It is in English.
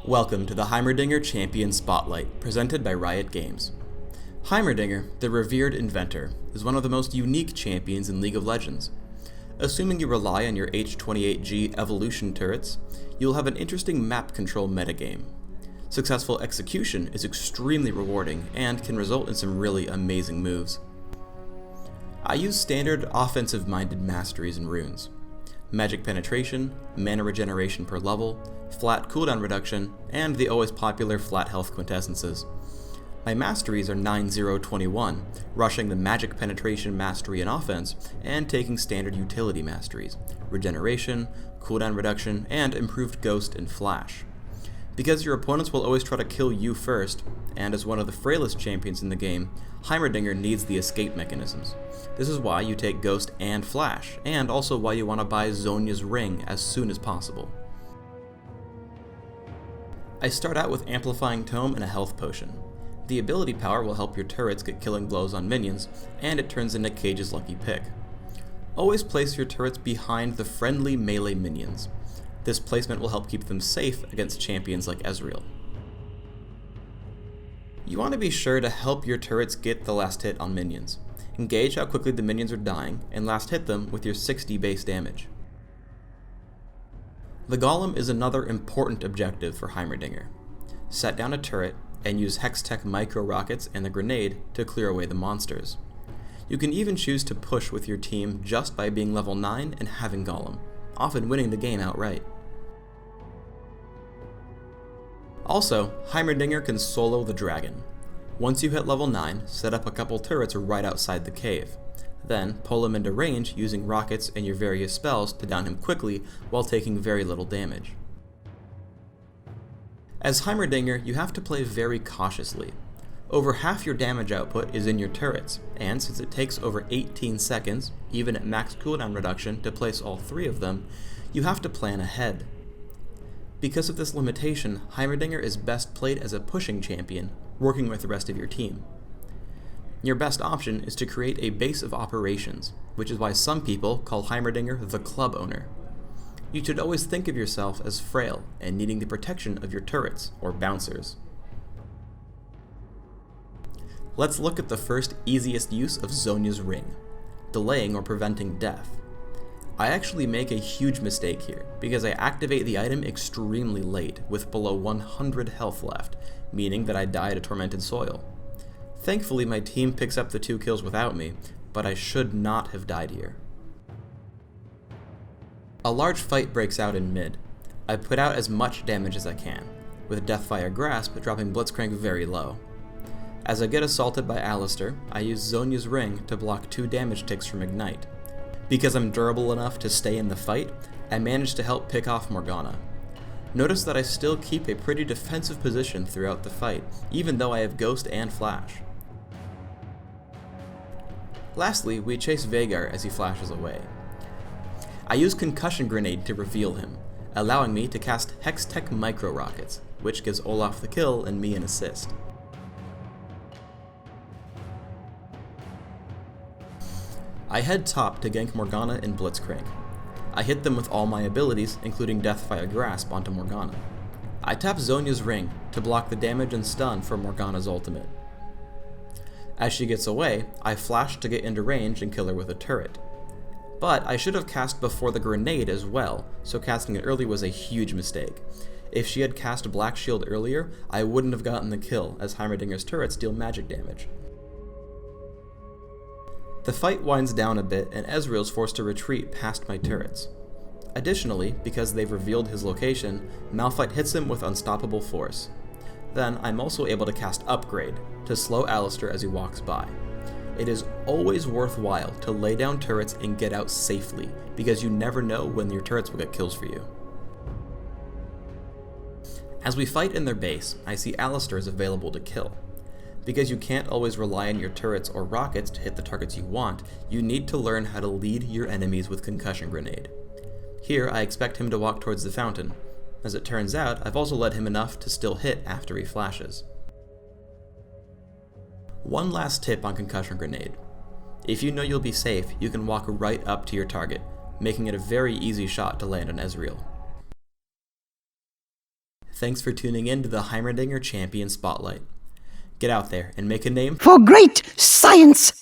Welcome to the Heimerdinger Champion Spotlight, presented by Riot Games. Heimerdinger, the Revered Inventor, is one of the most unique champions in League of Legends. Assuming you rely on your H28G evolution turrets, you'll have an interesting map control metagame. Successful execution is extremely rewarding and can result in some really amazing moves. I use standard offensive-minded masteries and runes. Magic penetration, mana regeneration per level, flat cooldown reduction, and the always popular flat health quintessences. My masteries are 9-0-21, rushing the magic penetration mastery in offense, and taking standard utility masteries, regeneration, cooldown reduction, and improved ghost and flash. Because your opponents will always try to kill you first, and as one of the frailest champions in the game, Heimerdinger needs the escape mechanisms. This is why you take Ghost and Flash, and also why you want to buy Zhonya's Ring as soon as possible. I start out with Amplifying Tome and a health potion. The ability power will help your turrets get killing blows on minions, and it turns into Cage's lucky pick. Always place your turrets behind the friendly melee minions. This placement will help keep them safe against champions like Ezreal. You want to be sure to help your turrets get the last hit on minions. Engage how quickly the minions are dying, and last hit them with your 60 base damage. The Golem is another important objective for Heimerdinger. Set down a turret, and use Hextech micro rockets and the grenade to clear away the monsters. You can even choose to push with your team just by being level 9 and having Golem, often winning the game outright. Also, Heimerdinger can solo the dragon. Once you hit level 9, set up a couple turrets right outside the cave. Then, pull him into range using rockets and your various spells to down him quickly while taking very little damage. As Heimerdinger, you have to play very cautiously. Over half your damage output is in your turrets, and since it takes over 18 seconds, even at max cooldown reduction, to place all 3 of them, you have to plan ahead. Because of this limitation, Heimerdinger is best played as a pushing champion, working with the rest of your team. Your best option is to create a base of operations, which is why some people call Heimerdinger the club owner. You should always think of yourself as frail and needing the protection of your turrets, or bouncers. Let's look at the first easiest use of Zhonya's Ring, delaying or preventing death. I actually make a huge mistake here, because I activate the item extremely late, with below 100 health left, meaning that I die to Tormented Soil. Thankfully my team picks up the 2 kills without me, but I should not have died here. A large fight breaks out in mid. I put out as much damage as I can, with Deathfire Grasp dropping Blitzcrank very low. As I get assaulted by Alistar, I use Zhonya's Ring to block 2 damage ticks from Ignite. Because I'm durable enough to stay in the fight, I manage to help pick off Morgana. Notice that I still keep a pretty defensive position throughout the fight, even though I have Ghost and Flash. Lastly, we chase Veigar as he flashes away. I use Concussion Grenade to reveal him, allowing me to cast Hextech Micro Rockets, which gives Olaf the kill and me an assist. I head top to gank Morgana and Blitzcrank. I hit them with all my abilities, including Deathfire Grasp onto Morgana. I tap Zhonya's Ring to block the damage and stun for Morgana's ultimate. As she gets away, I flash to get into range and kill her with a turret. But I should have cast before the grenade as well, so casting it early was a huge mistake. If she had cast Black Shield earlier, I wouldn't have gotten the kill, as Heimerdinger's turrets deal magic damage. The fight winds down a bit, and Ezreal's forced to retreat past my turrets. Additionally, because they've revealed his location, Malphite hits him with unstoppable force. Then I'm also able to cast Upgrade, to slow Alistar as he walks by. It is always worthwhile to lay down turrets and get out safely, because you never know when your turrets will get kills for you. As we fight in their base, I see Alistar is available to kill. Because you can't always rely on your turrets or rockets to hit the targets you want, you need to learn how to lead your enemies with Concussion Grenade. Here, I expect him to walk towards the fountain. As it turns out, I've also led him enough to still hit after he flashes. One last tip on Concussion Grenade. If you know you'll be safe, you can walk right up to your target, making it a very easy shot to land on Ezreal. Thanks for tuning in to the Heimerdinger Champion Spotlight. Get out there and make a name for great science!